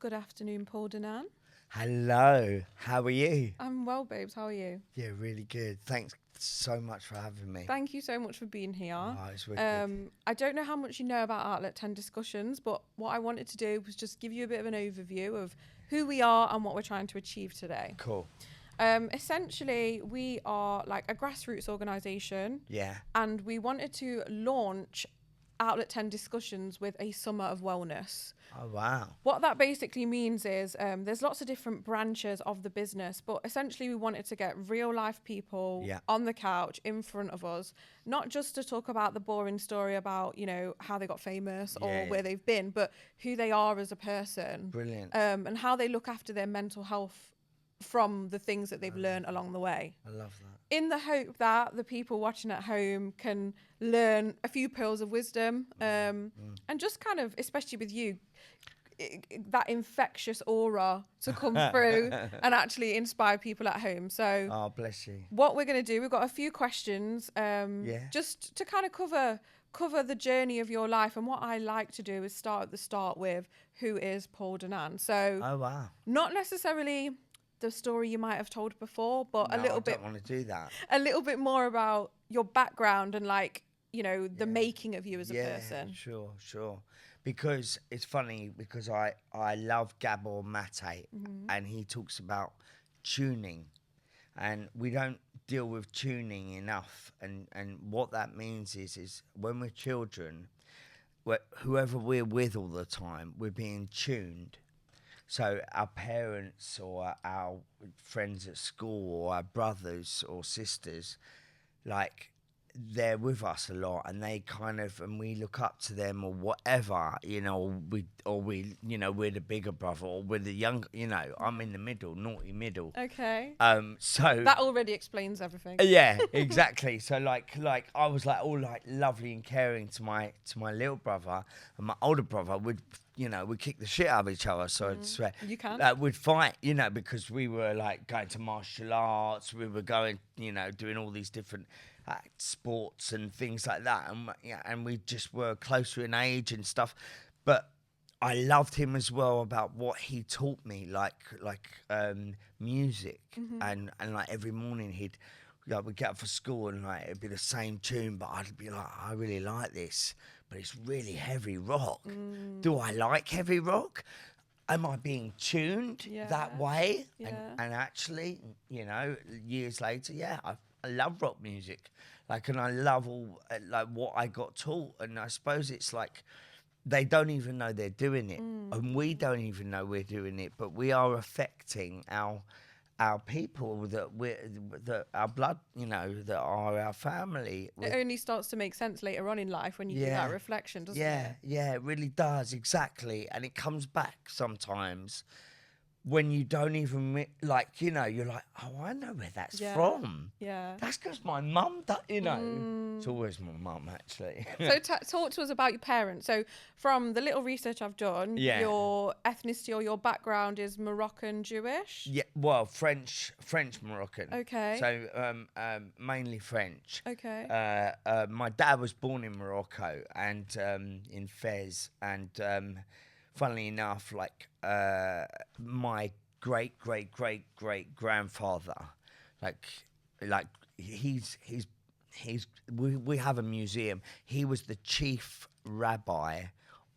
Good afternoon, Paul Dunan. Hello, how are you? I'm well, babes. How are you? Yeah, really good. Thanks so much for having me. Thank you so much for being here. Oh, it's wicked. I don't know how much you know about Outlet 10 Discussions, but what I wanted to do was just give you a bit of an overview of who we are and what we're trying to achieve today. Cool. Essentially, we are like a grassroots organisation, Yeah. and we wanted to launch Outlet 10 Discussions with a summer of wellness. Oh, wow. What that basically means is there's lots of different branches of the business, but essentially we wanted to get real life people on the couch in front of us, not just to talk about the boring story about, you know, how they got famous or where they've been, but who they are as a person. Brilliant. And how they look after their mental health from the things that they've learned along the way. I love that. In the hope that the people watching at home can learn a few pearls of wisdom and just kind of, especially with you, that infectious aura to come through and actually inspire people at home. So, oh, bless you. What we're going to do, we've got a few questions just to kind of cover the journey of your life. And what I like to do is start at the start with who is Paul Dunan. So, Oh, wow. not necessarily the story you might have told before, but No, a little bit. I don't want to do that. A little bit more about your background and, like, you know, the making of you as a person. Sure. Because it's funny because I love Gabor Mate and he talks about tuning, and we don't deal with tuning enough, and what that means is when we're children, whoever we're with all the time, we're being tuned. So our parents or our friends at school or our brothers or sisters, like, they're with us a lot, and they kind of, and we look up to them or whatever, you know, we, you know, we're the bigger brother or we're the younger, you know, I'm in the middle, naughty middle. Okay. So that already explains everything. Yeah, exactly. So like I was like all like lovely and caring to my little brother, and my older brother would, you know, we'd kick the shit out of each other. So I'd swear. You can. We'd fight, you know, because we were like going to martial arts. We were going, you know, doing all these different sports and things like that. And we just were closer in age and stuff. But I loved him as well about what he taught me, like music. And like every morning we'd get up for school and like it'd be the same tune, but I'd be like, I really like this, but it's really heavy rock. Do I like heavy rock? Am I being tuned that way? Yeah. And actually, you know, years later, I love rock music. Like, and I love all like what I got taught. And I suppose it's like they don't even know they're doing it, and we don't even know we're doing it, but we are affecting our people that our blood, you know, that are our family. It only starts to make sense later on in life when you do that reflection, doesn't it? Yeah, it really does, exactly. And it comes back sometimes when you don't even, like, you know, you're like, oh, I know where that's from. Yeah. That's because my mum, you know. It's always my mum, actually. So talk to us about your parents. So from the little research I've done, your ethnicity or your background is Moroccan Jewish? Yeah, well, French Moroccan. Okay. So mainly French. Okay. My dad was born in Morocco and in Fez, and funnily enough, like my great grandfather, like we have a museum. He was the chief rabbi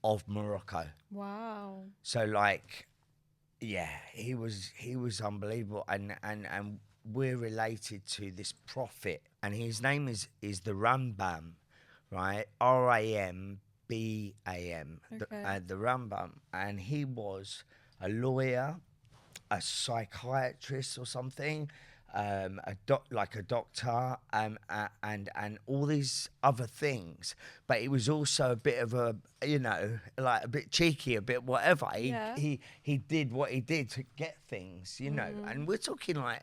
of Morocco. Wow. So like, yeah, he was unbelievable, and we're related to this prophet, and his name is the Rambam, right? Rambam, the Rambam, and he was a lawyer, a psychiatrist or something, like a doctor, and all these other things. But he was also a bit of a, you know, like a bit cheeky, a bit whatever. He did what he did to get things, you know. And we're talking like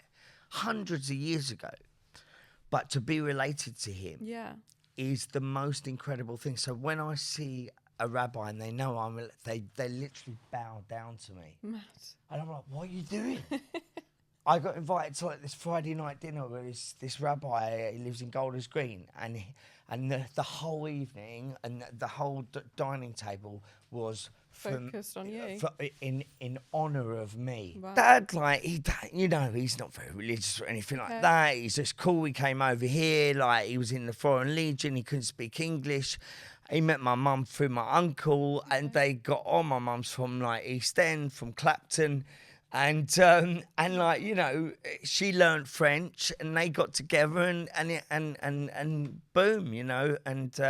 hundreds of years ago. But to be related to him is the most incredible thing. So when I see a rabbi and they know they literally bow down to me. Mad. And I'm like, what are you doing? I got invited to like this Friday night dinner with this rabbi. He lives in Golders Green, and the whole evening and the whole dining table was focused on you. In honor of me. Wow. Dad, like, he's not very religious or anything like that. He's just cool. He came over here, like, he was in the Foreign Legion. He couldn't speak English. He met my mum through my uncle, and they got on. My mum's from, like, East End, from Clapton. And like, she learned French, and they got together, and boom, and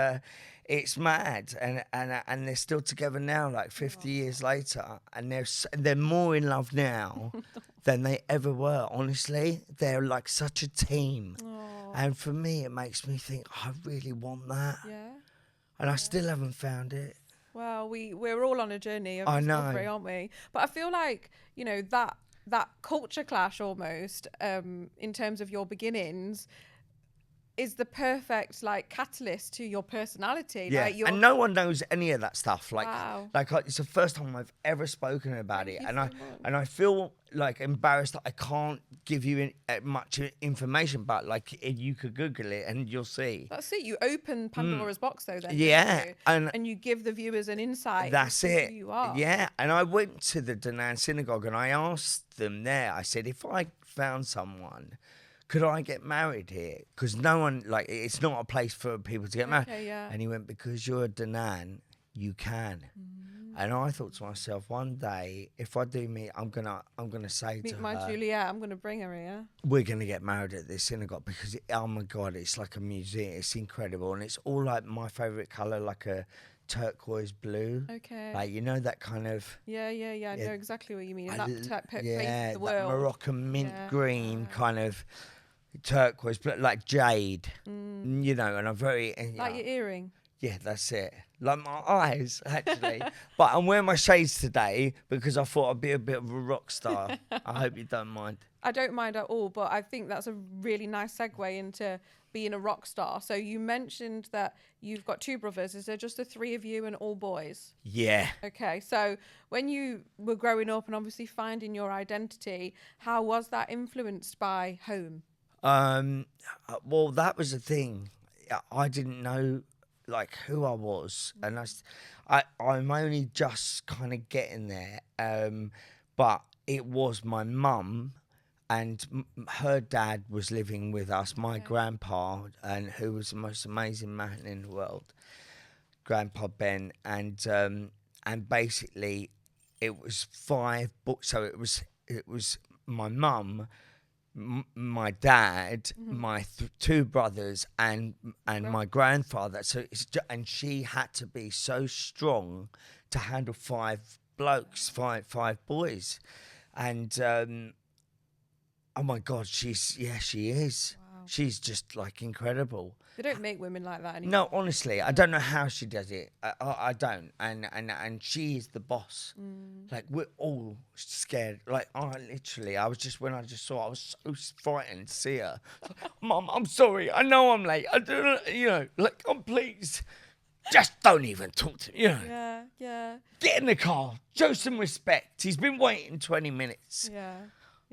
it's mad, and they're still together now, like 50 years later, and they're more in love now than they ever were. Honestly, they're like such a team, and for me, it makes me think I really want that, and I still haven't found it. Well, we're all on a journey of discovery, aren't we? But I feel like, that culture clash almost, in terms of your beginnings, is the perfect, like, catalyst to your personality. Yeah, like and no one knows any of that stuff. Like, wow. It's the first time I've ever spoken about it, and I feel like embarrassed that I can't give you much information. But like, you could Google it and you'll see. That's it. You open Pandora's box, though. Then yeah, and you give the viewers an insight. That's it. Who you are. Yeah, and I went to the Dunan synagogue and I asked them there. I said, if I found someone, could I get married here? Because no one, like, it's not a place for people to get married. Yeah. And he went, because you're a Dunan, you can. And I thought to myself, one day, if I do meet, I'm gonna say meet to her, my Juliet, I'm gonna bring her here. We're gonna get married at this synagogue, because oh my God, it's like a museum. It's incredible, and it's all like my favourite colour, like a turquoise blue. Okay. Like, that kind of. Yeah. I know exactly what you mean. That face of the that world. Moroccan mint green kind of turquoise, like jade. And I'm very like your earring. Yeah, that's it. Like my eyes, actually. But I'm wearing my shades today because I thought I'd be a bit of a rock star. I hope you don't mind. I don't mind at all, but I think that's a really nice segue into being a rock star. So you mentioned that you've got 2 brothers. Is there just the 3 of you and all boys? Yeah. Okay, so when you were growing up and obviously finding your identity, how was that influenced by home? Well, that was the thing. I didn't know, like, who I was, and I'm only just kind of getting there. But it was my mum, and her dad was living with us. My grandpa, and who was the most amazing man in the world, Grandpa Ben, and basically it was 5 books. So it was my mum, my dad, my 2 brothers, and my grandfather. So and she had to be so strong to handle 5 blokes, five boys, and oh my God, she is. Wow. She's just like incredible. They don't make women like that anymore. No, honestly, I don't know how she does it. I don't. And she is the boss. Like, we're all scared. Like, when I just saw her, I was so frightened to see her. Mum, I'm sorry. I know I'm late. I don't, like, please, just don't even talk to me, Yeah. Get in the car. Show some respect. He's been waiting 20 minutes. Yeah.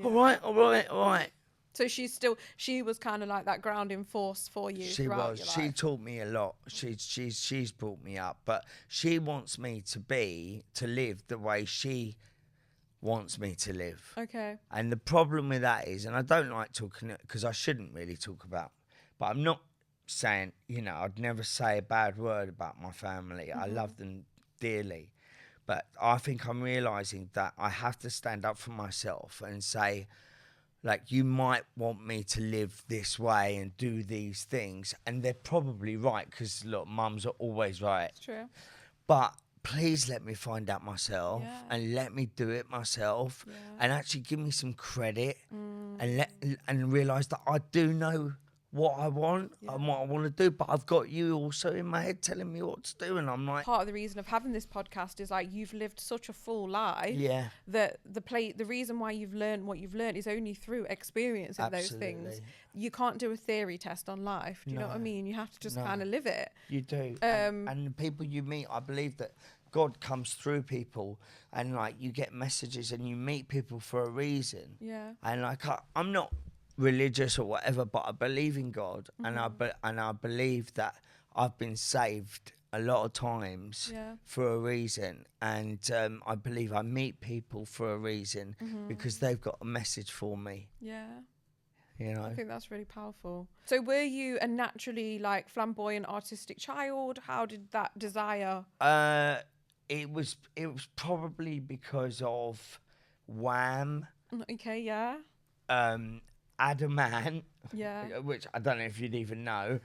All right. So she was kind of like that grounding force for you. She was. She taught me a lot. She's brought me up, but she wants me to live the way she wants me to live. Okay. And the problem with that is, and I don't like talking, because I shouldn't really talk about, but I'm not saying, I'd never say a bad word about my family. I love them dearly, but I think I'm realising that I have to stand up for myself and say, like, you might want me to live this way and do these things, and they're probably right, because look, mums are always right. It's true. But please let me find out myself, and let me do it myself, and actually give me some credit, and realise that I do know what I want and what I want to do, but I've got you also in my head telling me what to do, and I'm like, part of the reason of having this podcast is, like, you've lived such a full life that the reason why you've learned what you've learned is only through experiencing those things. You can't do a theory test on life. Do you know what I mean? You have to just kind of live it. You do. And the people you meet, I believe that God comes through people, and like, you get messages and you meet people for a reason. Yeah. And like, I'm not religious or whatever, but I believe in God, and I believe that I've been saved a lot of times for a reason, and I believe I meet people for a reason because they've got a message for me. Yeah. You know, I think that's really powerful. So were you a naturally like flamboyant, artistic child? How did that desire? It was probably because of Wham. Okay, yeah. Adamant, which I don't know if you'd even know,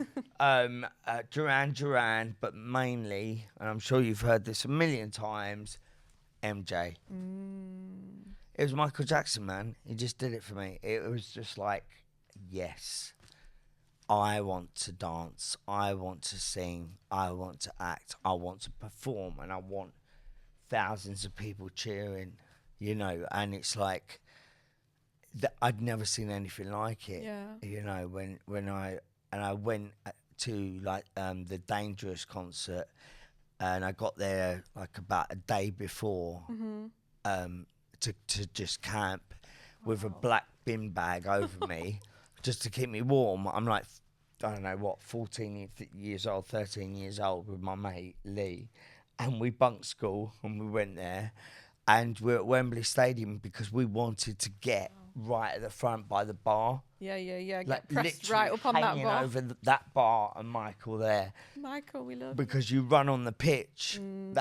Duran, but mainly, and I'm sure you've heard this a million times, MJ. It was Michael Jackson, man. He just did it for me. It was just like, yes, I want to dance, I want to sing, I want to act, I want to perform, and I want thousands of people cheering, you know, and it's like, I'd never seen anything like it. Yeah. You know, when I went to like the Dangerous concert, and I got there like about a day before to just camp with a black bin bag over me just to keep me warm. I'm like, I don't know what, 13 years old with my mate Lee, and we bunked school and we went there, and we're at Wembley Stadium because we wanted to get right at the front by the bar. Yeah. Like Get pressed right up on that bar. over that bar, and Michael there. Michael, we love because you run on the pitch, and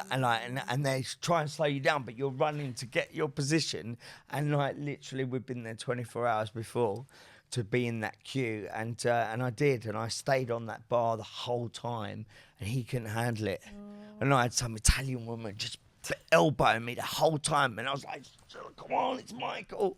they try and slow you down, but you're running to get your position. And like literally, we've been there 24 hours before to be in that queue, and I did, and I stayed on that bar the whole time, and he couldn't handle it. And I had some Italian woman just elbowing me the whole time, and I was like, "Come on, it's Michael."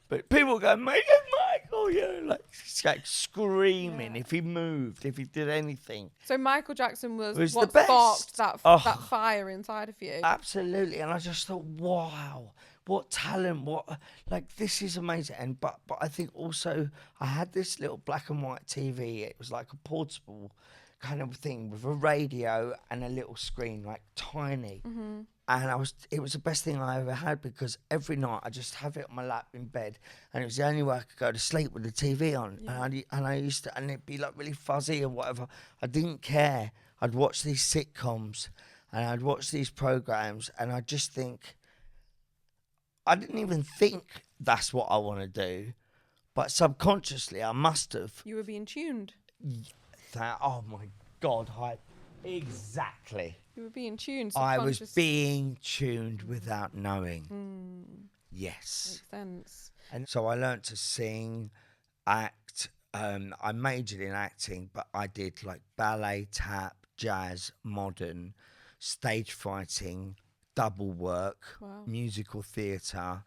But people go, "Make it Michael," you know, like screaming if he moved, if he did anything. So Michael Jackson was what sparked that fire inside of you. Absolutely, and I just thought, wow, what talent, like this is amazing. And but I think also I had this little black and white TV. It was like a portable kind of thing with a radio and a little screen, like tiny. And it was the best thing I ever had, because every night I just have it on my lap in bed, and it was the only way I could go to sleep with the TV on. And I used to, and it'd be like really fuzzy and whatever. I didn't care. I'd watch these sitcoms and I'd watch these programs, and I just think, I didn't even think that's what I want to do, but subconsciously I must have. You were being tuned. Oh my God, exactly. You were being tuned. I was being tuned without knowing. Yes. Makes sense. And so I learnt to sing, act. I majored in acting, but I did like ballet, tap, jazz, modern, stage fighting, double work, musical theatre,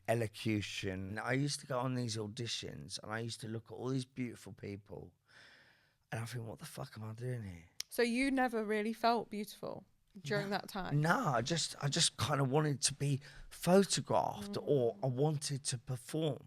elocution. I used to go on these auditions, and I used to look at all these beautiful people, and I think, what the fuck am I doing here? So you never really felt beautiful during that time? No, I just kind of wanted to be photographed, or I wanted to perform.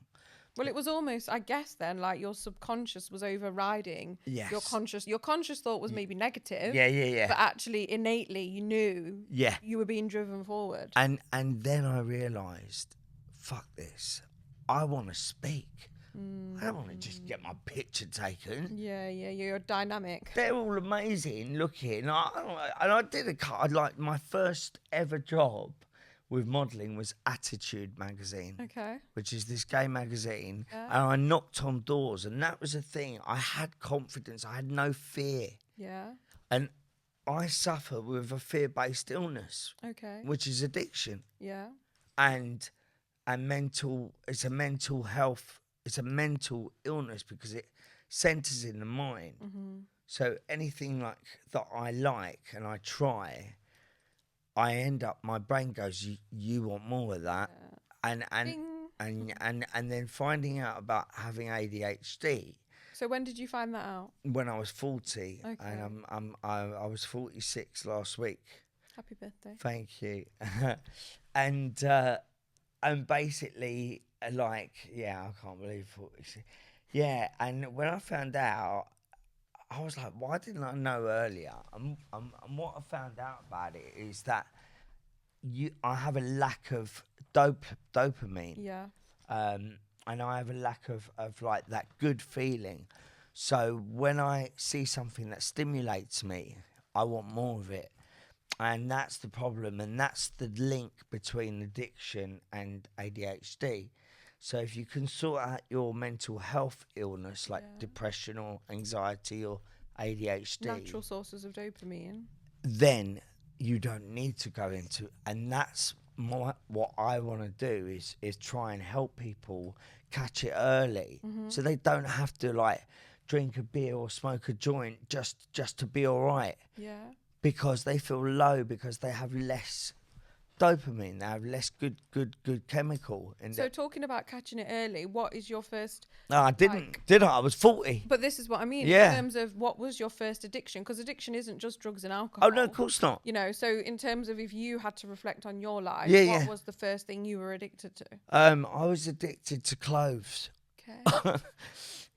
Well, it was almost, I guess then, like your subconscious was overriding your conscious. Your conscious thought was maybe negative. Yeah. But actually, innately, you knew you were being driven forward. And then I realised, fuck this. I want to speak. I don't want to just get my picture taken. Yeah, you're dynamic. They're all amazing looking. And I did like my first ever job with modelling was Attitude magazine. Okay. Which is this gay magazine. Yeah. And I knocked on doors, and that was the thing. I had confidence. I had no fear. Yeah. And I suffer with a fear-based illness. Okay. Which is addiction. Yeah. And it's a mental health. It's a mental illness because it centres in the mind. So anything like that I like and I try, I end up, my brain goes, you want more of that. And then finding out about having ADHD. So when did you find that out? When I was 40. Okay. And I was 46 last week. Happy birthday. Thank you. And basically, like, I can't believe 46. Yeah, and when I found out, I was like, why didn't I know earlier? And what I found out about it is that I have a lack of dopamine. Yeah. And I have a lack of like that good feeling. So when I see something that stimulates me, I want more of it. And that's the problem, and that's the link between addiction and ADHD. So if you can sort out your mental health illness, like depression or anxiety or ADHD, natural sources of dopamine, then you don't need to go into. And that's what I want to do is try and help people catch it early, so they don't have to like drink a beer or smoke a joint just to be all right. Yeah. Because they feel low, because they have less dopamine, they have less good chemical. So talking about catching it early, what is your first... No, I didn't, did I? I was 40. But this is what I mean, Yeah. in terms of what was your first addiction? Because addiction isn't just drugs and alcohol. Oh, no, of course not. You know, so in terms of if you had to reflect on your life, what was the first thing you were addicted to? I was addicted to clothes. Okay.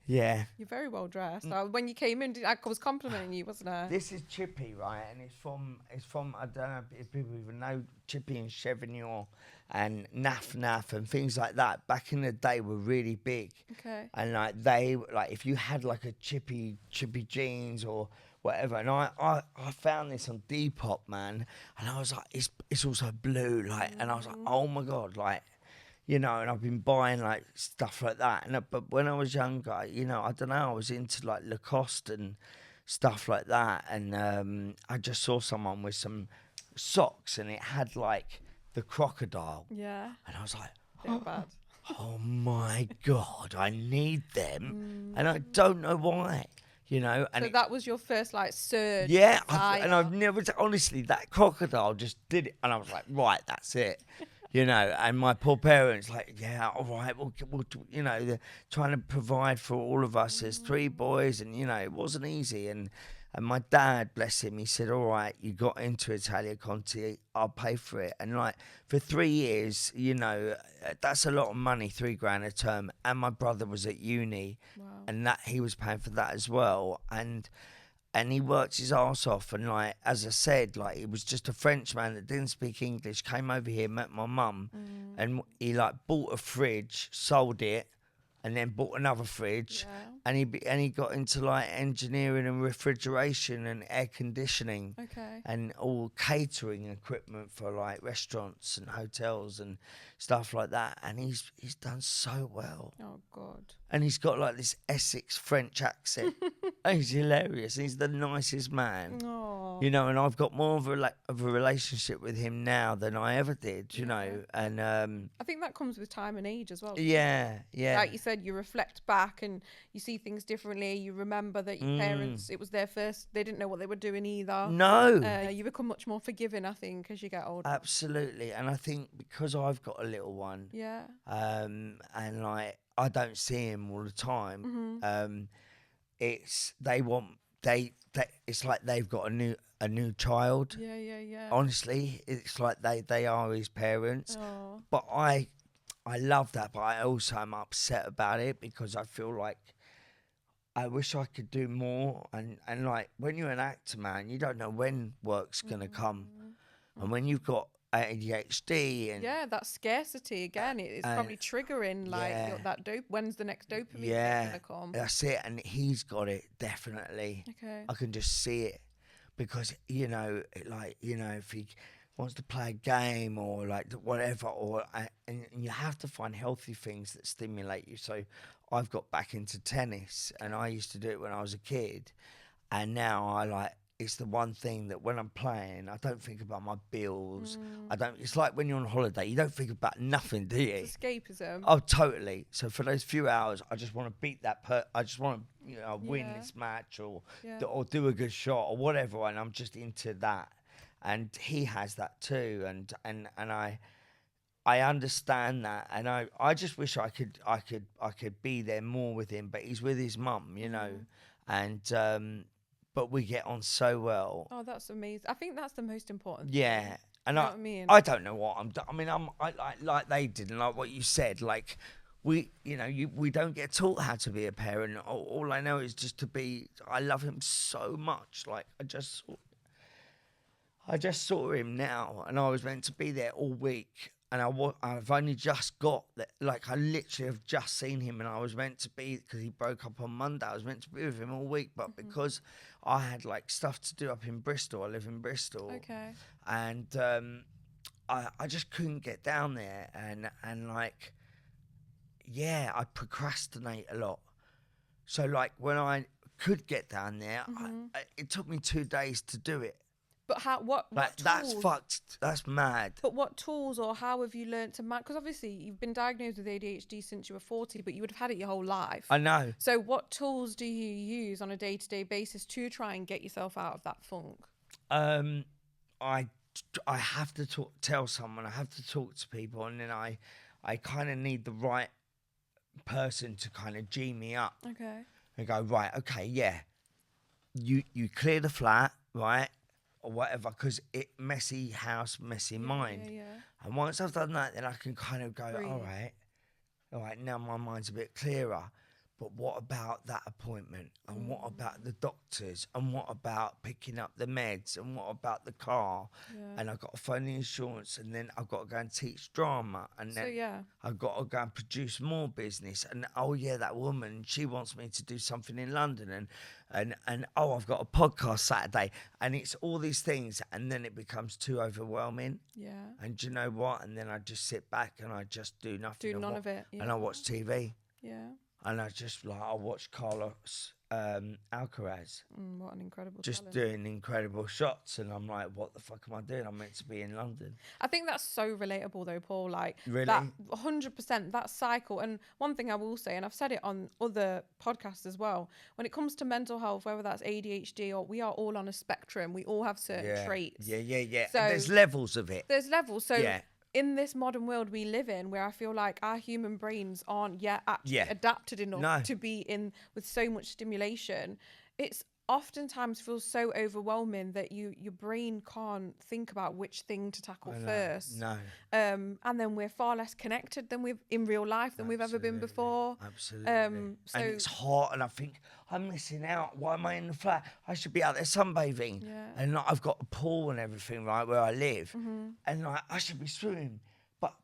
Yeah. You're very well dressed. When you came in, I was complimenting you, wasn't I? This is Chippy, right? And it's from I don't know if people even know Chippy and Chevignon and Naf and things like that. Back in the day were really big. Okay. And like if you had like a Chippy jeans or whatever, and I found this on Depop, man, and I was like, it's also blue, like, and I was like, oh my God, like, you know, and I've been buying like stuff like that. But when I was younger, you know, I don't know, I was into like Lacoste and stuff like that. And I just saw someone with some socks and it had like the crocodile. Yeah. And I was like, they're bad. Oh my God, I need them. And I don't know why, you know. And so that was your first like surge. Yeah, and I've never, honestly, that crocodile just did it. And I was like, right, that's it. You know, and my poor parents, like, yeah, all right, we'll you know, they're trying to provide for all of us. There's 3 boys, and, you know, it wasn't easy. And my dad, bless him, he said, all right, you got into Italia Conti, I'll pay for it. And, like, for 3 years, you know, that's a lot of money, $3,000 a term. And my brother was at uni, and that he was paying for that as well. And he worked his arse off, and like, as I said, like, he was just a Frenchman that didn't speak English, came over here, met my mum, and he like bought a fridge, sold it, and then bought another fridge, and he got into like engineering and refrigeration and air conditioning, and all catering equipment for like restaurants and hotels and stuff like that. And he's done so well. Oh God. And he's got like this Essex French accent. He's hilarious. He's the nicest man. Aww. You know, and I've got more of a relationship with him now than I ever did, you know. And I think that comes with time and age as well. Yeah. Like you said, you reflect back and you see things differently. You remember that your parents, it was their first, they didn't know what they were doing either. No. You become much more forgiving, I think, as you get older. Absolutely. And I think because I've got a little one, and like, I don't see him all the time. It's it's like they've got a new child. Yeah. Honestly, it's like they are his parents. Aww. But I love that, but I also am upset about it because I feel like I wish I could do more. And like, when you're an actor, man, you don't know when work's gonna come, and when you've got ADHD and that scarcity again, it's probably triggering like that dope. When's the next dopamine gonna come? That's it. And he's got it, definitely. Okay. I can just see it because, you know, like, you know, if he wants to play a game or like whatever, and you have to find healthy things that stimulate you. So I've got back into tennis, and I used to do it when I was a kid, and now it's the one thing that when I'm playing, I don't think about my bills. It's like when you're on holiday, you don't think about nothing, do you? It's escapism. Oh, totally. So for those few hours, I just want to beat that I just want to, you know, win this match or do a good shot or whatever. And I'm just into that. And he has that too. And I understand that. And I just wish I could be there more with him, but he's with his mum, you know, and, but we get on so well. Oh, that's amazing. I think that's the most important thing. And what I mean? I don't know what I like they didn't, like what you said, like we don't get taught how to be a parent. All I know is just to be, I love him so much. Like I just saw him now, and I was meant to be there all week, I've only just got that. Like, I literally have just seen him, and I was meant to be, because he broke up on Monday. I was meant to be with him all week, but because I had like stuff to do up in Bristol, I live in Bristol. Okay. And I just couldn't get down there, and like, yeah, I procrastinate a lot. So like when I could get down there, it took me 2 days to do it. But what Like, tools? that's fucked. That's mad. But what tools, or how have you learned to manage? Because obviously you've been diagnosed with ADHD since you were 40, but you would have had it your whole life. I know. So what tools do you use on a day-to-day basis to try and get yourself out of that funk? I have to tell someone. I have to talk to people, and then I kind of need the right person to kind of G me up. Okay. And go, right, okay, yeah. You clear the flat, right? Or whatever, because messy house, messy mind. Yeah. And once I've done that, then I can kind of go, Breathe. all right, now my mind's a bit clearer. But what about that appointment? And what about the doctors? And what about picking up the meds? And what about the car? Yeah. And I've got to phone the insurance, and then I've got to go and teach drama. And then I've got to go and produce more business. And oh yeah, that woman, she wants me to do something in London. And oh, I've got a podcast Saturday. And it's all these things. And then it becomes too overwhelming. Yeah. And do you know what? And then I just sit back and I just do nothing. Do none of it. Yeah. And I watch TV. Yeah. And I just I watch Carlos Alcaraz. What an incredible just talent. Doing incredible shots, and I'm like, what the fuck am I doing? I'm meant to be in London. I think that's so relatable though, Paul. Like, really? That 100%, that cycle. And one thing I will say, and I've said it on other podcasts as well, when it comes to mental health, whether that's ADHD or, we are all on a spectrum. We all have certain traits. Yeah. So and there's levels of it. There's levels. So in this modern world we live in, where I feel like our human brains aren't yet actually adapted enough to be in with so much stimulation, it's oftentimes feels so overwhelming that your brain can't think about which thing to tackle first. No. And then we're far less connected than we've in real life than we've ever been before. Absolutely. So and it's hot, and I think I'm missing out. Why am I in the flat? I should be out there sunbathing. Yeah. And like, I've got a pool and everything right where I live, and like, I should be swimming.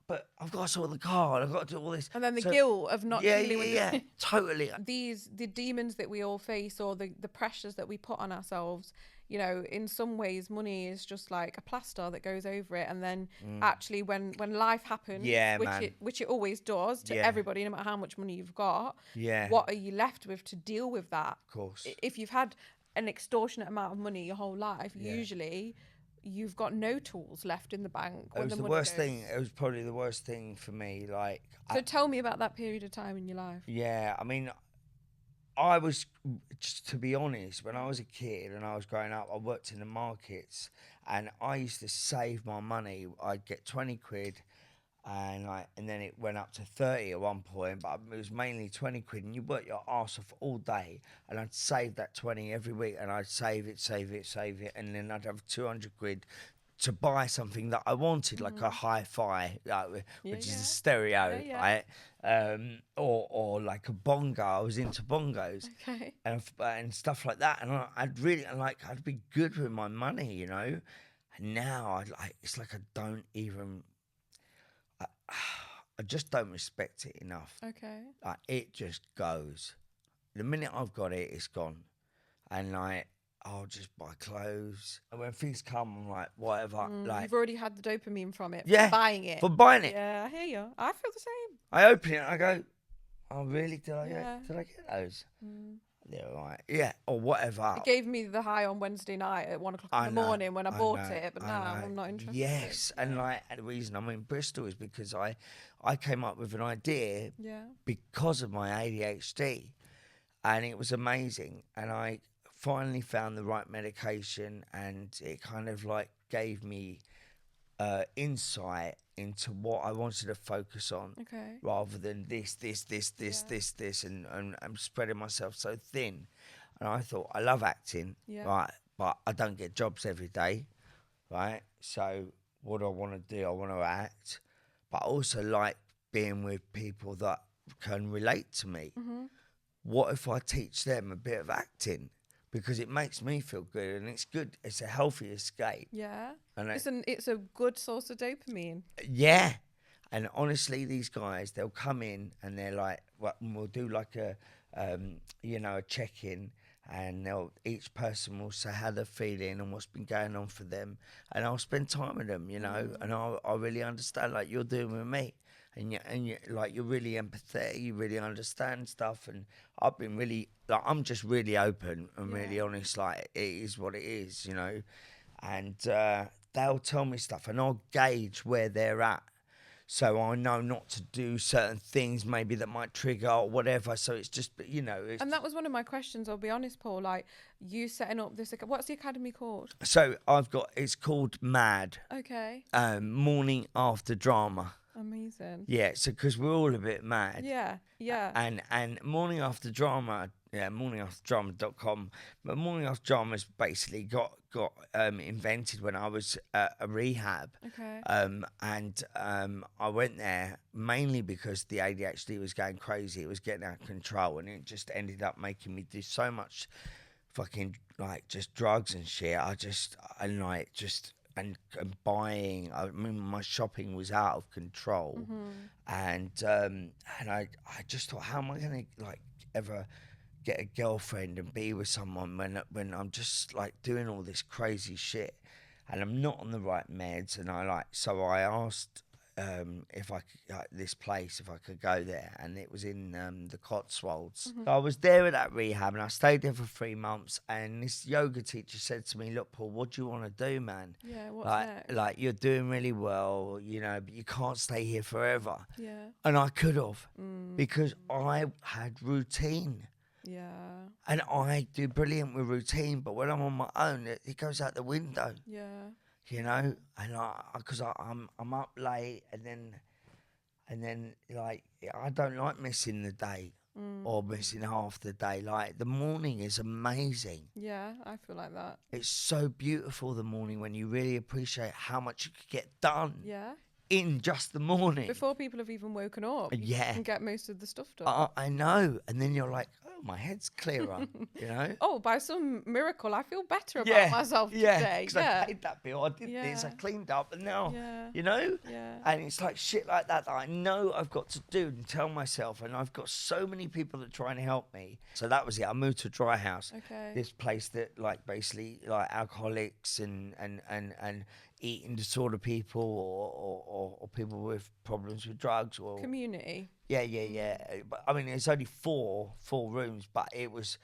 But I've got to sort the car, and I've got to do all this. And then the guilt of not dealing with totally. the demons that we all face, or the pressures that we put on ourselves, you know, in some ways money is just like a plaster that goes over it. And then actually when life happens, which it always does to everybody, no matter how much money you've got, what are you left with to deal with that? Of course. If you've had an extortionate amount of money your whole life, usually you've got no tools left in the bank. It was the worst thing. It was probably the worst thing for me. Like, so tell me about that period of time in your life. Yeah, I mean, I was, just to be honest, when I was a kid and I was growing up, I worked in the markets, and I used to save my money. I'd get 20 quid, and then it went up to 30 at one point, but it was mainly 20 quid, and you work your arse off all day, and I'd save that 20 every week, and I'd save it, and then I'd have 200 quid to buy something that I wanted, like a hi-fi, which is a stereo, right? Or like a bongo. I was into bongos, and stuff like that, and I'd be good with my money, you know. And now it's like I don't even. I just don't respect it enough. Okay. Like, it just goes. The minute I've got it, it's gone. And like, I'll just buy clothes. And when things come, I'm like, whatever. Like, you've already had the dopamine from it. Yeah. For buying it. For buying it. Yeah, I hear you. I feel the same. I open it and I go, oh really? Did I get those? They're all right. Yeah. Or whatever. It gave me the high on Wednesday night at 1 o'clock in the morning when I bought it, but now I'm not interested. Yes. And like, the reason I'm in Bristol is because I came up with an idea because of my ADHD, and it was amazing. And I finally found the right medication, and it kind of like gave me insight into what I wanted to focus on, rather than this, and I'm spreading myself so thin. And I thought, I love acting, right? But I don't get jobs every day, right? So what do I want to do? I want to act, but I also like being with people that can relate to me. What if I teach them a bit of acting? Because it makes me feel good, and it's good. It's a healthy escape. Yeah. And it's a good source of dopamine. Yeah. And honestly, these guys, they'll come in and they're like, well, we'll do like a check-in, and each person will say how they're feeling and what's been going on for them, and I'll spend time with them, and I really understand like you're doing with me, and you like you're really empathetic, you really understand stuff, and I've been really like I'm just really open and really honest, like it is what it is, and they'll tell me stuff, and I'll gauge where they're at. So I know not to do certain things maybe that might trigger or whatever. So it's just, And that was one of my questions, I'll be honest, Paul. Like, you setting up this... What's the academy called? So it's called MAD. Okay. Morning After Drama. Amazing. Yeah, so because we're all a bit mad. Yeah. And Morning After Drama, morningafterdrama.com. But Morning After Drama's basically got invented when I was at a rehab. Okay. And I went there mainly because the ADHD was going crazy. It was getting out of control, and it just ended up making me do so much fucking like just drugs and shit. And buying. I mean, my shopping was out of control, and I just thought, how am I going to like ever get a girlfriend and be with someone when I'm just like doing all this crazy shit, and I'm not on the right meds, and so I asked if I could, this place, if I could go there, and it was in the Cotswolds. So I was there at that rehab, and I stayed there for 3 months, and this yoga teacher said to me, look, Paul, what do you want to do, man? Yeah, what's next? Like you're doing really well, but you can't stay here forever. Yeah. And I could have, because I had routine. Yeah. And I do brilliant with routine, but when I'm on my own, it goes out the window. Yeah. And because I'm up late, and then like I don't like missing the day or missing half the day. Like the morning is amazing. Yeah, I feel like that. It's so beautiful, the morning, when you really appreciate how much you could get done. Yeah. In just the morning. Before people have even woken up. Yeah. You can get most of the stuff done. I know. And then you're like, oh, my head's clearer, Oh, by some miracle, I feel better about myself today. Because I paid that bill. I did this. I cleaned up. And now, Yeah. And it's like shit like that I know I've got to do and tell myself. And I've got so many people that try and help me. So that was it. I moved to a dry house. Okay. This place that like basically like alcoholics and eating disorder people or people with problems with drugs or community. Yeah. But I mean, it's only four rooms, but it was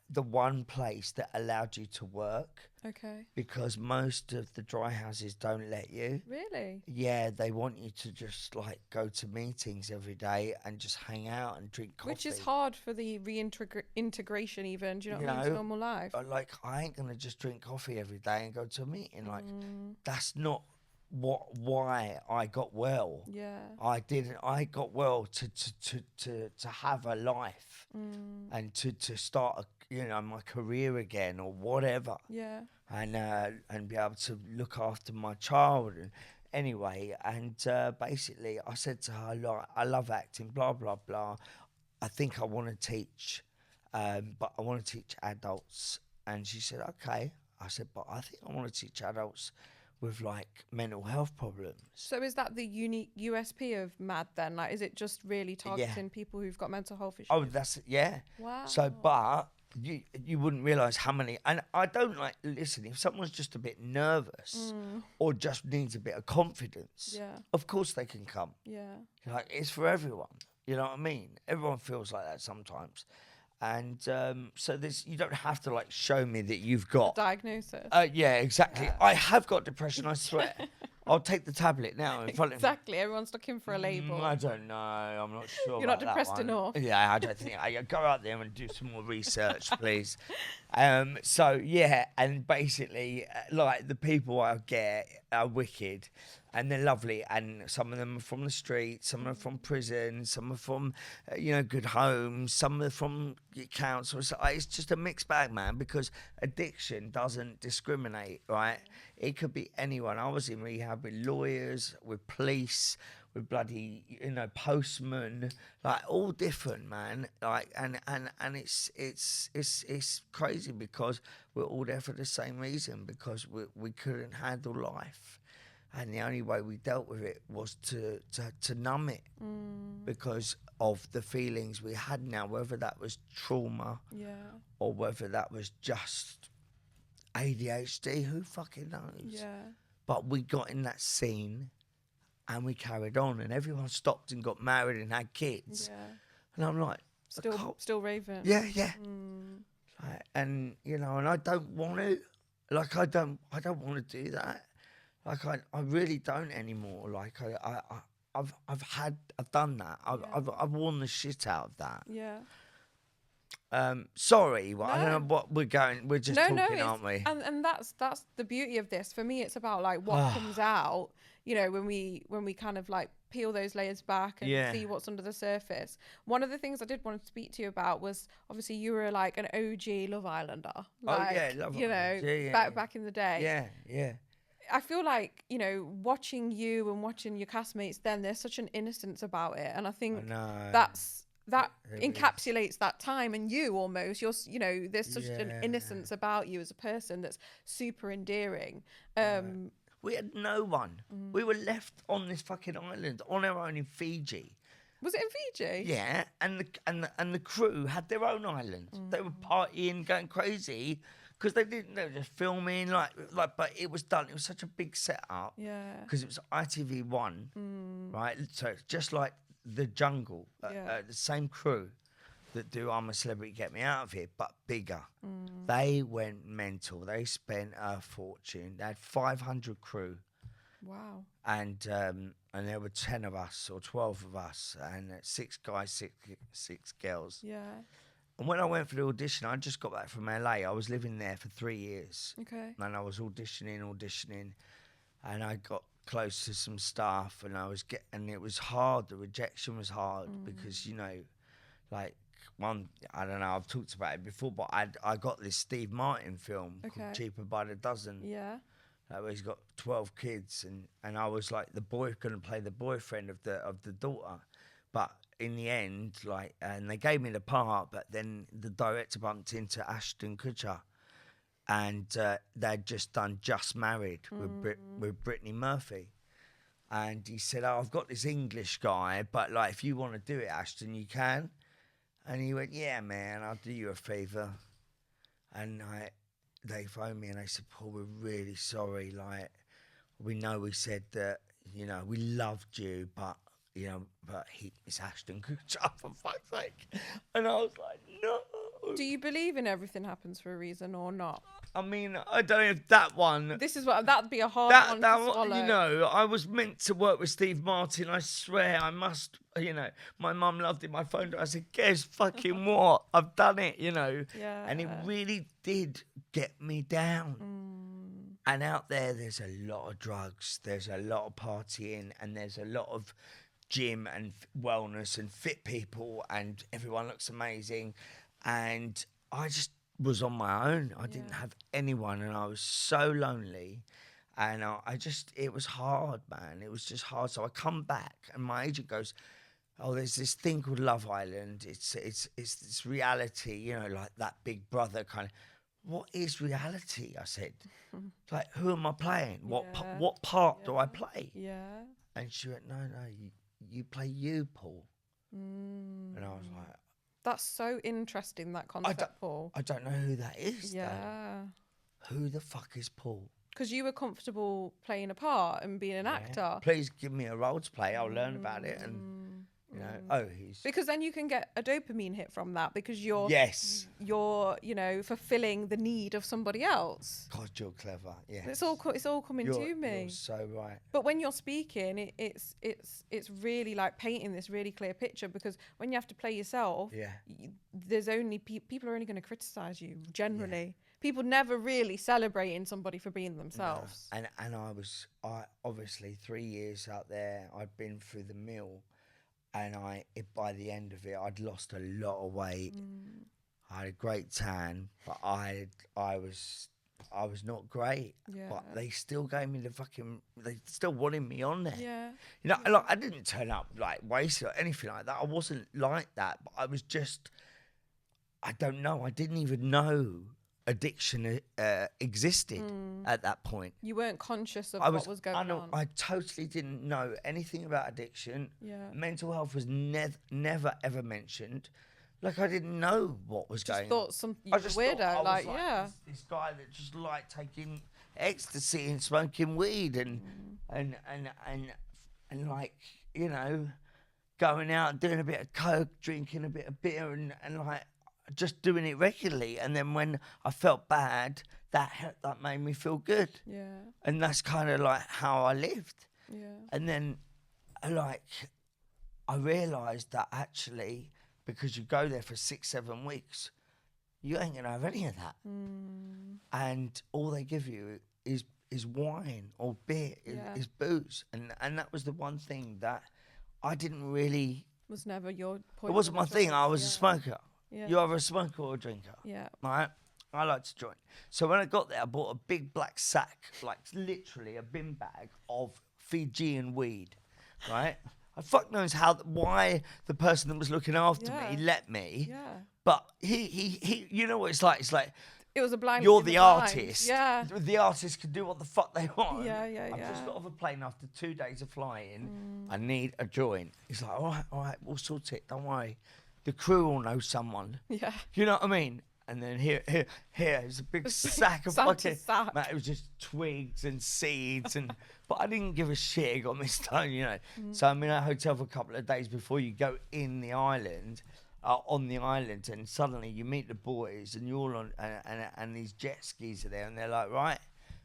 the one place that allowed you to work. Okay. Because most of the dry houses don't let you. Really? Yeah, they want you to just like go to meetings every day and just hang out and drink coffee. Which is hard for the reintegration even, do you know what I mean, to normal life. Like, I ain't going to just drink coffee every day and go to a meeting. Like, that's not why I got well. Yeah. I got well to have a life and to start my career again or whatever. Yeah. And be able to look after my child. And anyway, basically I said to her, like, I love acting, blah blah blah. I think I want to teach, but I want to teach adults. And she said, okay. I said, but I think I want to teach adults with like mental health problems. So is that the unique USP of MAD then? Like, is it just really targeting people who've got mental health issues? Oh, that's it. Yeah. Wow. So, but you wouldn't realise how many. And I don't like, listen, if someone's just a bit nervous or just needs a bit of confidence, of course they can come. Yeah. Like, it's for everyone. You know what I mean? Everyone feels like that sometimes. And so you don't have to like show me that you've got diagnosis. Yeah, exactly. Yeah. I have got depression, I swear. I'll take the tablet now in front of me. Exactly. Everyone's looking for a label. I don't know. I'm not sure. You're not depressed enough. Yeah, I don't think. I go out there and do some more research, please. So yeah, and basically, like the people I get are wicked. And they're lovely, and some of them are from the street, some are from prison, some are from, good homes, some are from council. So it's just a mixed bag, man, because addiction doesn't discriminate, right? It could be anyone. I was in rehab with lawyers, with police, with bloody, postmen, like all different, man. Like, and it's crazy because we're all there for the same reason, because we couldn't handle life. And the only way we dealt with it was to numb it because of the feelings we had now, whether that was trauma or whether that was just ADHD, who fucking knows? Yeah. But we got in that scene and we carried on, and everyone stopped and got married and had kids. Yeah. And I'm like, still raving. Yeah. Like, and you know, and I don't want to. Like, I don't want to do that. Like, I really don't anymore. Like, I've done that. I've worn the shit out of that. Yeah. Sorry, I don't know what we're just talking, aren't we? And that's the beauty of this. For me, it's about like what comes out, you know, when we kind of like peel those layers back and see what's under the surface. One of the things I did want to speak to you about was, obviously, you were like an OG Love Islander. Like, Love you know, Island. back in the day. Yeah. I feel like, you know, watching you and watching your castmates then, there's such an innocence about it. And I think that encapsulates that time, and you almost, you know, there's such an innocence about you as a person that's super endearing. We had no one. We were left on this fucking island on our own in Fiji. Was it in Fiji? Yeah, and the crew had their own island. They were partying, going crazy, because they were just filming, like, but it was done. It was such a big setup. Yeah. Because it was ITV1, right? So it's just like The Jungle, the same crew that do I'm a Celebrity, Get Me Out of Here, but bigger. They went mental. They spent a fortune. They had 500 crew. Wow. And there were 10 of us or 12 of us, and 6 guys, six girls. Yeah. And when I went for the audition, I just got back from LA. I was living there for 3 years. Okay. And I was auditioning, and I got close to some staff, and and it was hard. The rejection was hard because, you know, like, I don't know, I've talked about it before, but I got this Steve Martin film called Cheaper by the Dozen. Yeah. Where he's got 12 kids, and I was like going to play the boyfriend of the daughter. But in the end, like, and they gave me the part, but then the director bumped into Ashton Kutcher, and they'd just done Just Married with Brittany Murphy. And he said, I've got this English guy, but like, if you want to do it, Ashton, you can. And he went, yeah, man, I'll do you a favour. And they phoned me and they said, Paul, we're really sorry. Like, we know we said that, you know, we loved you, but, you know, it's Ashton Kutcher, for fuck's sake. And I was like, no. Do you believe in everything happens for a reason or not? I mean, I don't know if that one. This is that'd be a hard one to swallow. You know, I was meant to work with Steve Martin. I swear, I must. You know, my mum loved it. My phone. I said, "Guess fucking what? I've done it." You know. Yeah. And it really did get me down. And out there's a lot of drugs. There's a lot of partying, and there's a lot of gym and wellness and fit people, and everyone looks amazing. And I just was on my own. I didn't have anyone, and I was so lonely. And it was hard, man. It was just hard. So I come back, and my agent goes, "Oh, there's this thing called Love Island. It's this reality, you know, like that Big Brother kind of." What is reality? I said. Like, who am I playing? What part do I play? Yeah. And she went, no, you play you, Paul. And I was like, that's so interesting, that concept, Paul. I don't know who that is. Yeah. Though. Who the fuck is Paul? Because you were comfortable playing a part and being an actor. Please give me a role to play. I'll learn about it. And, you know, because then you can get a dopamine hit from that, because you're, you know, fulfilling the need of somebody else. God, you're clever. Yeah. It's all coming to me. You're so right. But when you're speaking, it's really like painting this really clear picture, because when you have to play yourself, there's only people are only going to criticize you generally. Yeah. People never really celebrating somebody for being themselves. No. And I obviously 3 years out there, I'd been through the mill. And by the end of it, I'd lost a lot of weight. I had a great tan, but I was not great. Yeah. But they still gave me they still wanted me on there. Yeah. You know, like, I didn't turn up like wasted or anything like that. I wasn't like that, but I was just, I don't know. I didn't even know addiction existed at that point. You weren't conscious of what was going on. I totally didn't know anything about addiction. Yeah. Mental health was never ever mentioned. Like, I didn't know what was going on. I just thought I was like, yeah. This guy that just liked taking ecstasy and smoking weed and like, you know, going out and doing a bit of coke, drinking a bit of beer and like just doing it regularly. And then when I felt bad, that made me feel good. Yeah. And that's kind of like how I lived. Yeah. And then like I realised that actually, because you go there for 6-7 weeks, you ain't gonna have any of that. And all they give you is wine or beer, is booze. And that was the one thing that I didn't really... Was never your point. It wasn't my thing. I was a smoker. Yeah. You're either a smoker or a drinker. Yeah. Right? I like to join. So when I got there, I bought a big black sack, like literally a bin bag of Fijian weed, right? I fuck knows why the person that was looking after me let me. Yeah. But he you know what it's like? It's like, it was a blind. You're the artist. Yeah. The artist can do what the fuck they want. Yeah. I've just got off a plane after 2 days of flying. I need a joint. He's like, all right, we'll sort it. Don't worry. The crew will know someone. Yeah. You know what I mean? And then here's a big sack of fucking... Man, it was just twigs and seeds and... But I didn't give a shit. It got me stoned, you know. So I'm in a hotel for a couple of days before you go in the island, on the island, and suddenly you meet the boys and you're all on... And these jet skis are there and they're like, right,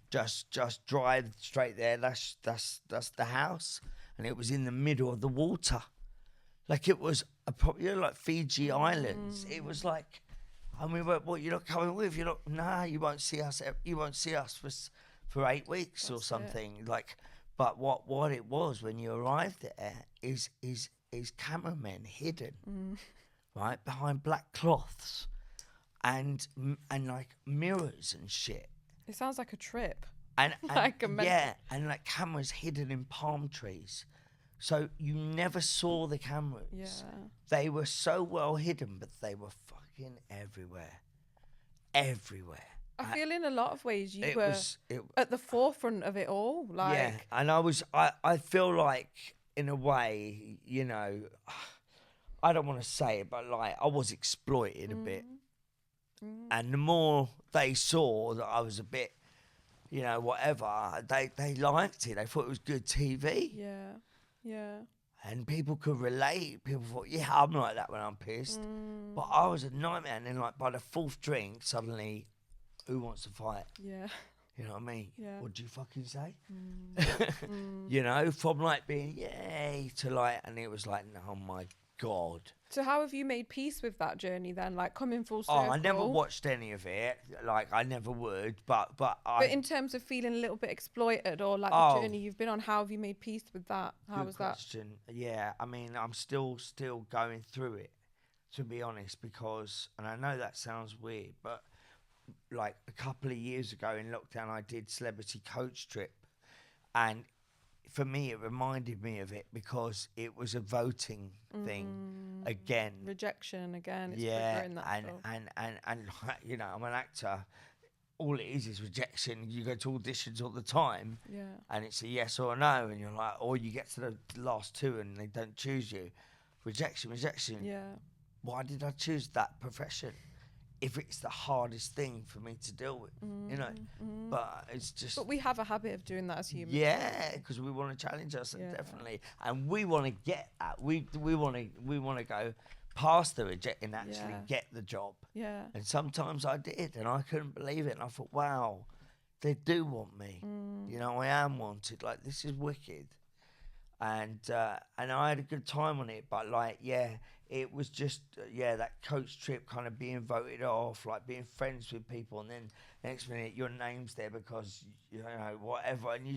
just drive straight there. That's the house. And it was in the middle of the water. Like it was, like Fiji Islands. It was like... And we went, what, you're not coming with? You're not, nah, you won't see us for 8 weeks or something. It. Like, but what it was when you arrived there is cameramen hidden, right, behind black cloths and like mirrors and shit. It sounds like a trip. And and like cameras hidden in palm trees. So you never saw the cameras. Yeah. They were so well hidden, but they were fucking everywhere. I feel in a lot of ways you were at the forefront of it all. Like, yeah, and I feel like in a way, you know, I don't want to say it, but like I was exploited a bit. And the more they saw that I was a bit, you know, whatever, they liked it. They thought it was good TV. Yeah. Yeah. And people could relate. People thought, yeah, I'm like that when I'm pissed. But I was a nightmare. And then, like, by the fourth drink, suddenly, who wants to fight? Yeah. You know what I mean? Yeah. What do you fucking say? You know, from, like, being, yay, to, like, and it was like, oh, my God. So how have you made peace with that journey then? Like, coming full circle? Oh, I never watched any of it. Like, I never would. But in terms of feeling a little bit exploited or, like, the journey you've been on, how have you made peace with that? How was that? Good question. Yeah, I mean, I'm still going through it, to be honest, because, and I know that sounds weird, but, like, a couple of years ago in lockdown, I did Celebrity Coach Trip. And for me, it reminded me of it because it was a voting thing again. Rejection again. It's yeah, that and you know, I'm an actor. All it is rejection. You go to auditions all the time, and it's a yes or a no, and you're like, or you get to the last two and they don't choose you. Rejection. Yeah. Why did I choose that profession? If it's the hardest thing for me to deal with, you know, but it's just. But we have a habit of doing that as humans. Yeah, because we want to challenge us, definitely, and we want to get at. We want to go past the reject and actually get the job. Yeah. And sometimes I did, and I couldn't believe it, and I thought, wow, they do want me. You know, I am wanted. Like, this is wicked, and I had a good time on it, but like, yeah. It was just, that coach trip kind of being voted off, like being friends with people. And then next minute, your name's there because, you know, whatever. And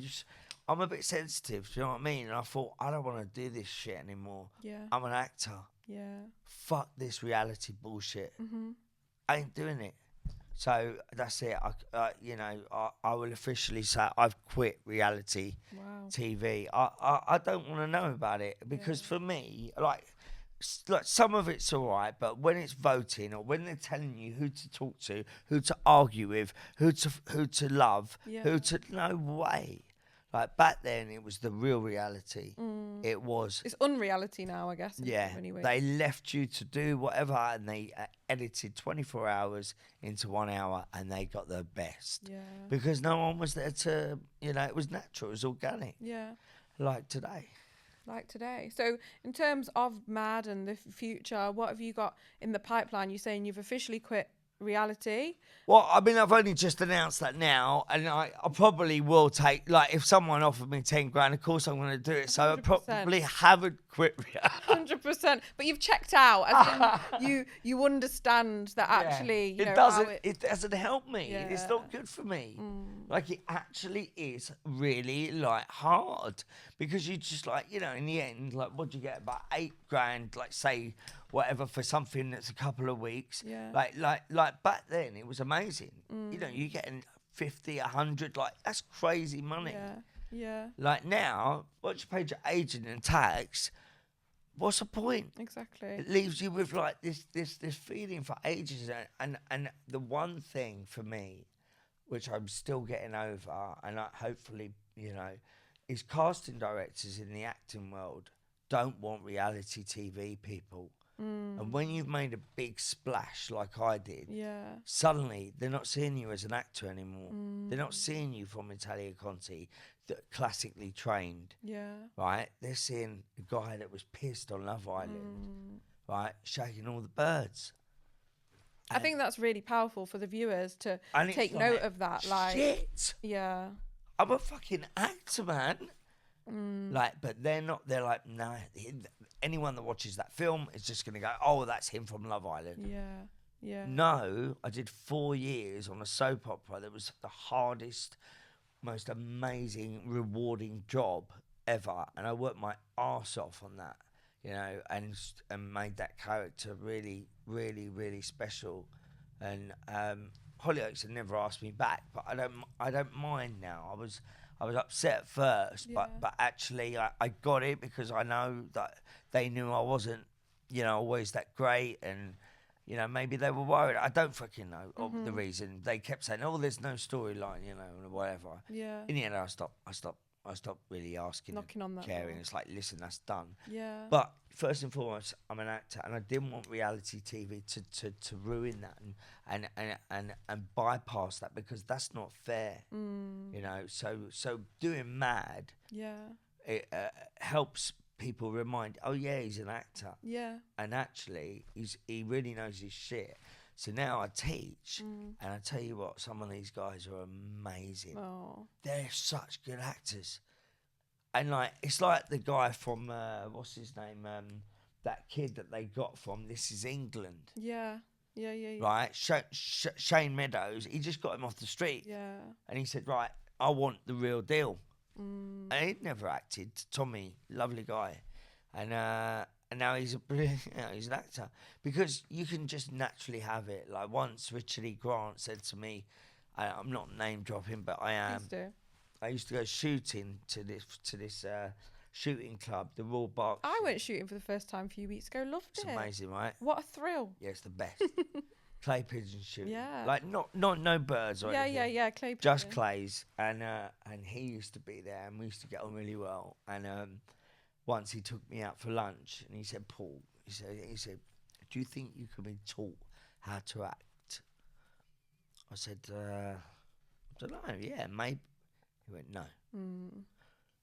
I'm a bit sensitive, do you know what I mean? And I thought, I don't want to do this shit anymore. Yeah. I'm an actor. Yeah. Fuck this reality bullshit. I ain't doing it. So that's it. I will officially say I've quit reality TV. I don't want to know about it because for me, like, like some of it's all right, but when it's voting or when they're telling you who to talk to, who to argue with, who to love, no way. Like back then, it was the real reality. It was. It's unreality now, I guess. Yeah, they left you to do whatever, and they edited 24 hours into 1 hour, and they got the best. Yeah. Because no one was there to, it was natural, it was organic. Yeah. Like today. So in terms of Mad and the future, what have you got in the pipeline? You're saying you've officially quit reality. Well, I mean, I've only just announced that now, and I probably will take, like, if someone offered me 10 grand, of course I'm going to do it. So 100%. I probably haven't quit reality. 100%. But you've checked out, as in you understand that actually, it doesn't help me. Yeah. It's not good for me. Like, it actually is really, like, hard, because you just, like, in the end, like, what do you get? About 8 grand, like, say, whatever, for something that's a couple of weeks. Yeah. Like back then, it was amazing. You getting 50, 100, like, that's crazy money. Yeah. Like now, once you paid your agent and tax, what's the point? Exactly. It leaves you with like this feeling for ages. And the one thing for me, which I'm still getting over, and hopefully, is casting directors in the acting world don't want reality TV people. And when you've made a big splash like I did, suddenly they're not seeing you as an actor anymore. They're not seeing you from Italia Conti, classically trained. Yeah. Right? They're seeing a guy that was pissed on Love Island, right? Shaking all the birds. I think that's really powerful for the viewers to take note of that. Like, shit. Yeah. I'm a fucking actor, man. Like, but they're not. They're like, no. Anyone that watches that film is just going to go, oh, that's him from Love Island. Yeah. No, I did 4 years on a soap opera that was the hardest, most amazing, rewarding job ever, and I worked my arse off on that, and made that character really, really, really special. And Hollyoaks had never asked me back, but I don't mind now. I was upset at first, but actually I got it, because I know that they knew I wasn't, always that great, and maybe they were worried. I don't fucking know the reason. They kept saying, "Oh, there's no storyline," whatever. Yeah. In the end, I stopped really asking, knocking on that caring. door. It's like, listen, that's done. Yeah. But first and foremost, I'm an actor, and I didn't want reality TV to ruin that and bypass that, because that's not fair. So doing Mad, it helps people remind, oh yeah, he's an actor. Yeah. And actually, he really knows his shit. So now I teach, and I tell you what, some of these guys are amazing. Oh. They're such good actors. And like, it's like the guy from what's his name? That kid that they got from This Is England. Yeah. Right, Shane Meadows. He just got him off the street. Yeah. And he said, right, I want the real deal. And he'd never acted. Tommy, lovely guy, and now he's he's an actor, because you can just naturally have it. Like, once Richard E. Grant said to me, I'm not name dropping, but I am. I used to go shooting to this shooting club, the Royal Berkshire. I went shooting for the first time a few weeks ago. Loved it. It's amazing, right? What a thrill. Yeah, it's the best. Clay pigeon shooting. Yeah. Like, no birds or anything. Yeah, clay pigeon. Just clays. And he used to be there, and we used to get on really well. And once he took me out for lunch, and he said, Paul, he said, do you think you can be taught how to act? I said, I don't know, yeah, maybe. He went, no.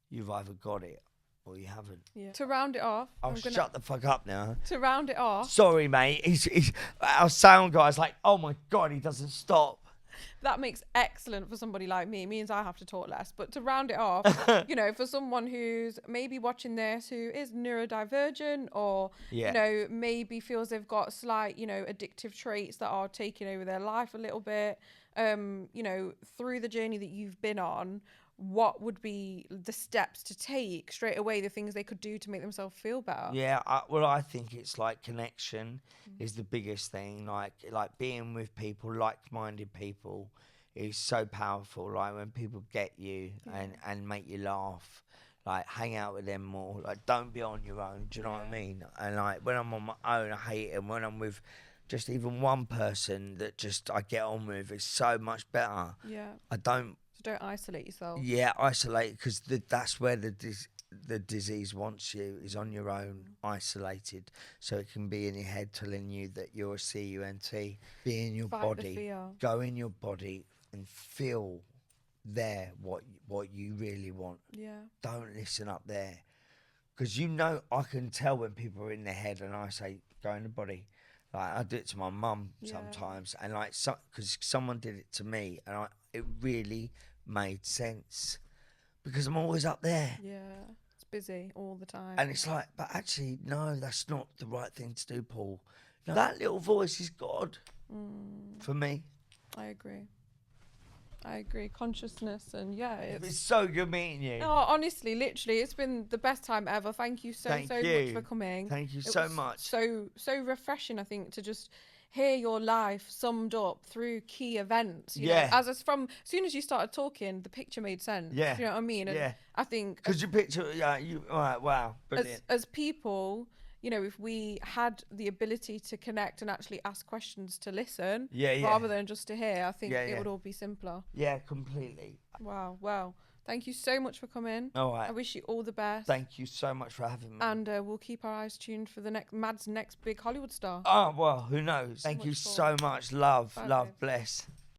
You've either got it or you haven't. Yeah. To round it off, shut the fuck up now. To round it off. Sorry, mate. He's our sound guy's like, oh my God, he doesn't stop. That makes excellent for somebody like me. It means I have to talk less. But to round it off, for someone who's maybe watching this who is neurodivergent, or, maybe feels they've got slight, addictive traits that are taking over their life a little bit, through the journey that you've been on, what would be the steps to take straight away, the things they could do to make themselves feel better? Yeah, I think it's like connection is the biggest thing. Like being with people, like-minded people, is so powerful. Like when people get you and make you laugh. like hang out with them more. Like, don't be on your own. Do you know what I mean? And like when I'm on my own, I hate it. And when I'm with just even one person that just I get on with, it's so much better. Yeah. I don't. So don't isolate yourself. Yeah, isolate, because that's where the disease wants you, is on your own, isolated. So it can be in your head telling you that you're a cunt. Be in your body. Go in your body and feel there what you really want. Yeah. Don't listen up there. Because you know, I can tell when people are in their head, and I say, go in the body. Like, I do it to my mum sometimes. And like, because someone did it to me, and it really made sense. Because I'm always up there. Yeah, it's busy all the time. And it's like, but actually, no, that's not the right thing to do, Paul. No, that little voice is God for me. I agree. Consciousness, and it's so good meeting you. Oh, honestly, literally, it's been the best time ever. Thank you so much for coming. Thank you so much. So refreshing, I think, to just hear your life summed up through key events. You know, as soon as you started talking, the picture made sense. Yeah. You know what I mean? And I think because your picture, all right, wow, brilliant. As people, you know, if we had the ability to connect and actually ask questions to listen, rather than just to hear, I think it would all be simpler. Yeah, completely. Wow. Well, thank you so much for coming. All right. I wish you all the best. Thank you so much for having me. And we'll keep our eyes tuned for Mad's next big Hollywood star. Oh, well, who knows? Thank you so much. Love, bless.